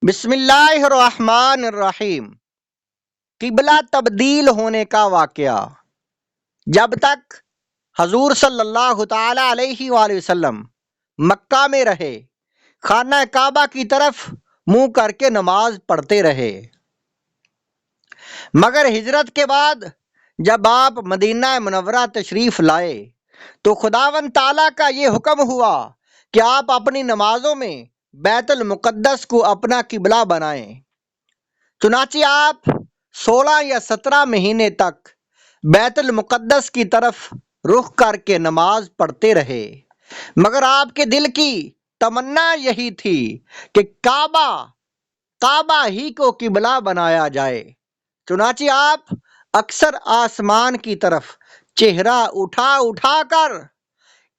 بسم اللہ الرحمن الرحیم۔ قبلہ تبدیل ہونے کا واقعہ۔ جب تک حضور صلی اللہ تعالی علیہ وآلہ وسلم مکہ میں رہے، خانہ کعبہ کی طرف منہ کر کے نماز پڑھتے رہے، مگر ہجرت کے بعد جب آپ مدینہ منورہ تشریف لائے تو خداوند تعالیٰ کا یہ حکم ہوا کہ آپ اپنی نمازوں میں بیت المقدس کو اپنا قبلہ بنائیں۔ چنانچہ آپ 16 یا 17 مہینے تک بیت المقدس کی طرف رخ کر کے نماز پڑھتے رہے، مگر آپ کے دل کی تمنا یہی تھی کہ کعبہ ہی کو قبلہ بنایا جائے۔ چنانچہ آپ اکثر آسمان کی طرف چہرہ اٹھا اٹھا کر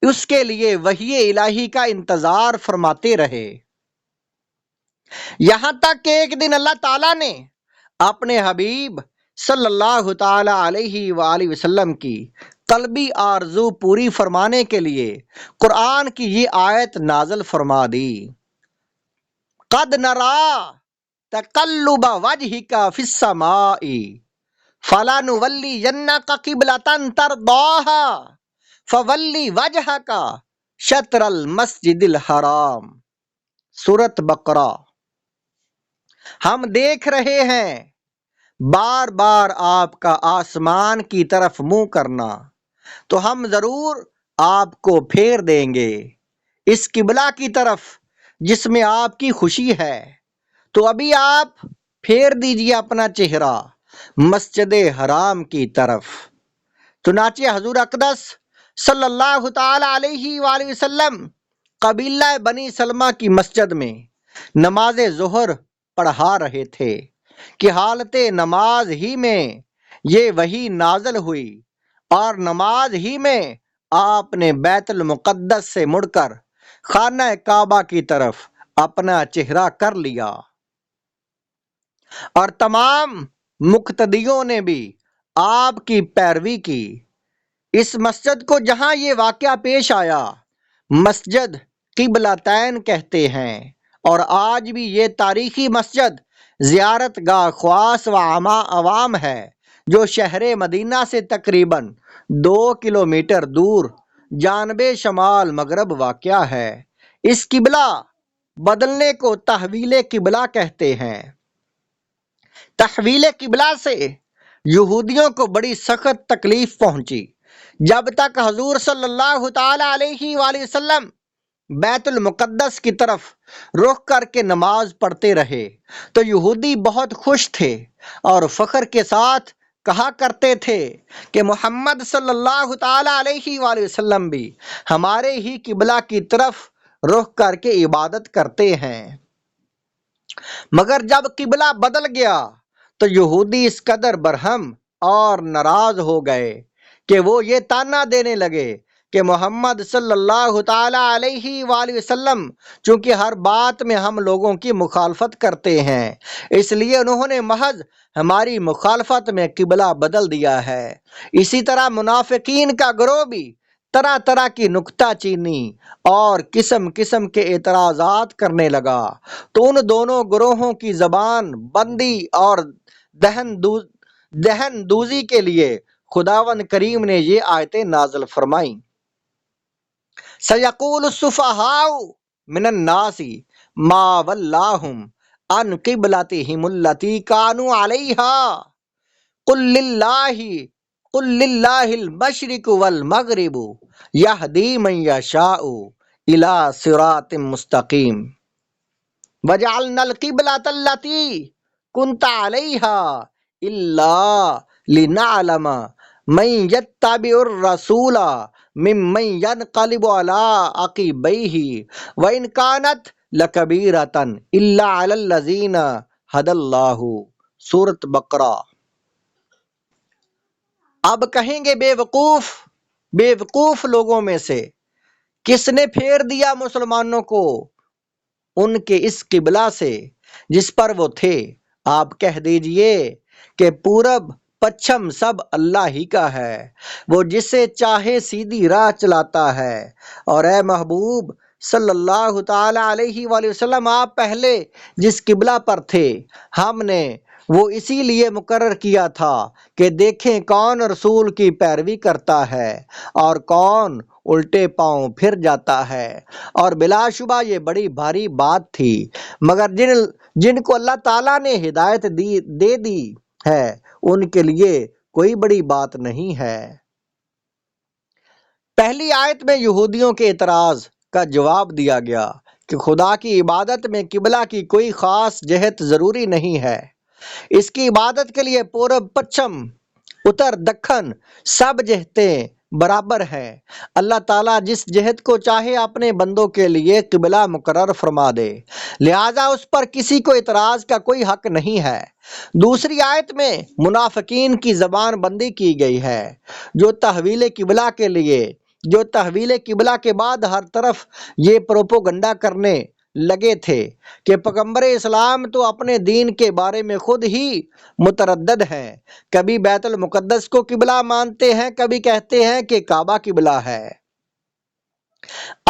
اس کے لیے وحی الہی کا انتظار فرماتے رہے، یہاں تک کہ ایک دن اللہ تعالیٰ نے اپنے حبیب صلی اللہ تعالی علیہ وآلہ وسلم کی قلبی آرزو پوری فرمانے کے لیے قرآن کی یہ آیت نازل فرما دی۔ قد نرا تقلب وجہک فی السماء فلنولینک قبلۃ ترضاھا فولی وجہک شطر المسجد الحرام۔ سورۃ بقرہ۔ ہم دیکھ رہے ہیں بار بار آپ کا آسمان کی طرف منہ کرنا، تو ہم ضرور آپ کو پھیر دیں گے اس قبلہ کی طرف جس میں آپ کی خوشی ہے۔ تو ابھی آپ پھیر دیجئے اپنا چہرہ مسجد حرام کی طرف۔ چنانچہ حضور اقدس صلی اللہ تعالی علیہ وآلہ وسلم قبیلہ بنی سلمہ کی مسجد میں نماز ظہر پڑھا رہے تھے کہ حالت نماز ہی میں یہ وحی نازل ہوئی، اور نماز ہی میں آپ نے بیت المقدس سے مڑ کر خانہ کعبہ کی طرف اپنا چہرہ کر لیا، اور تمام مقتدیوں نے بھی آپ کی پیروی کی۔ اس مسجد کو جہاں یہ واقعہ پیش آیا مسجد قبلتین کہتے ہیں، اور آج بھی یہ تاریخی مسجد زیارت گاہ خواص و عوام ہے جو شہر مدینہ سے تقریباً 2 کلومیٹر دور جانب شمال مغرب واقع ہے۔ اس قبلہ بدلنے کو تحویل قبلہ کہتے ہیں۔ تحویل قبلہ سے یہودیوں کو بڑی سخت تکلیف پہنچی۔ جب تک حضور صلی اللہ تعالی علیہ وآلہ وسلم بیت المقدس کی طرف رخ کر کے نماز پڑھتے رہے تو یہودی بہت خوش تھے اور فخر کے ساتھ کہا کرتے تھے کہ محمد صلی اللہ تعالی علیہ وآلہ وسلم بھی ہمارے ہی قبلہ کی طرف رخ کر کے عبادت کرتے ہیں۔ مگر جب قبلہ بدل گیا تو یہودی اس قدر برہم اور ناراض ہو گئے کہ وہ یہ تانا دینے لگے کہ محمد صلی اللہ تعالی علیہ وآلہ وسلم چونکہ ہر بات میں ہم لوگوں کی مخالفت کرتے ہیں، اس لیے انہوں نے محض ہماری مخالفت میں قبلہ بدل دیا ہے۔ اسی طرح منافقین کا گروہ بھی طرح طرح کی نکتہ چینی اور قسم قسم کے اعتراضات کرنے لگا، تو ان دونوں گروہوں کی زبان بندی اور دہن دوزی کے لیے خداوند کریم نے یہ آیتیں نازل فرمائیں۔ سَيَقُولُ السُّفَهَاءُ مِنَ النَّاسِ مَا وَلَّاهُمْ عَنْ قِبْلَتِهِمُ الَّتِي كَانُوا عَلَيْهَا قُلْ لِلَّهِ الْمَشْرِقُ وَالْمَغْرِبُ يَهْدِي مَن يَشَاءُ إِلَى صِرَاطٍ مُّسْتَقِيمٍ وَجَعَلْنَا الْقِبْلَةَ الَّتِي كُنتَ عَلَيْهَا إِلَّا لِنَعْلَمَ مَن يَتَّبِعُ الرَّسُولَ ممن ينقلب على عقبيه وإن كانت لكبيرة إلا على الذين هدى الله۔ سورۃ بقرہ۔ اب کہیں گے بے وقوف لوگوں میں سے کس نے پھیر دیا مسلمانوں کو ان کے اس قبلہ سے جس پر وہ تھے؟ آپ کہہ دیجئے کہ پورب پچھم سب اللہ ہی کا ہے، وہ جسے چاہے سیدھی راہ چلاتا ہے، اور اے محبوب صلی اللہ تعالی علیہ وآلہ وسلم، آپ پہلے جس قبلہ پر تھے ہم نے وہ اسی لیے مقرر کیا تھا کہ دیکھیں کون رسول کی پیروی کرتا ہے اور کون الٹے پاؤں پھر جاتا ہے۔ اور بلا شبہ یہ بڑی بھاری بات تھی، مگر جن کو اللہ تعالیٰ نے ہدایت دے دی ہے ان کے لیے کوئی بڑی بات نہیں ہے۔ پہلی آیت میں یہودیوں کے اعتراض کا جواب دیا گیا کہ خدا کی عبادت میں قبلہ کی کوئی خاص جہت ضروری نہیں ہے، اس کی عبادت کے لیے پورب، پچھم، اتر، دکن سب جہتیں برابر ہیں۔ اللہ تعالیٰ جس جہت کو چاہے اپنے بندوں کے لیے قبلہ مقرر فرما دے، لہٰذا اس پر کسی کو اعتراض کا کوئی حق نہیں ہے۔ دوسری آیت میں منافقین کی زبان بندی کی گئی ہے، جو تحویل قبلہ کے بعد ہر طرف یہ پروپوگنڈا کرنے لگے تھے کہ پیغمبر اسلام تو اپنے دین کے بارے میں خود ہی متردد ہیں، کبھی بیت المقدس کو قبلہ مانتے ہیں، کبھی کہتے ہیں کہ کعبہ قبلہ ہے۔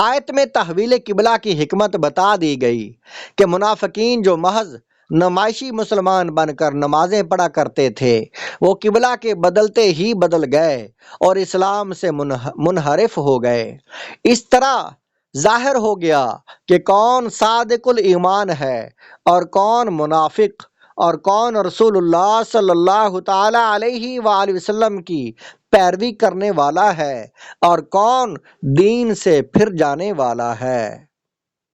آیت میں تحویل قبلہ کی حکمت بتا دی گئی کہ منافقین جو محض نمائشی مسلمان بن کر نمازیں پڑھا کرتے تھے، وہ قبلہ کے بدلتے ہی بدل گئے اور اسلام سے منحرف ہو گئے۔ اس طرح ظاہر ہو گیا کہ کون صادق الایمان ہے اور کون منافق، اور کون رسول اللہ صلی اللہ تعالی علیہ وآلہ وسلم کی پیروی کرنے والا ہے اور کون دین سے پھر جانے والا ہے۔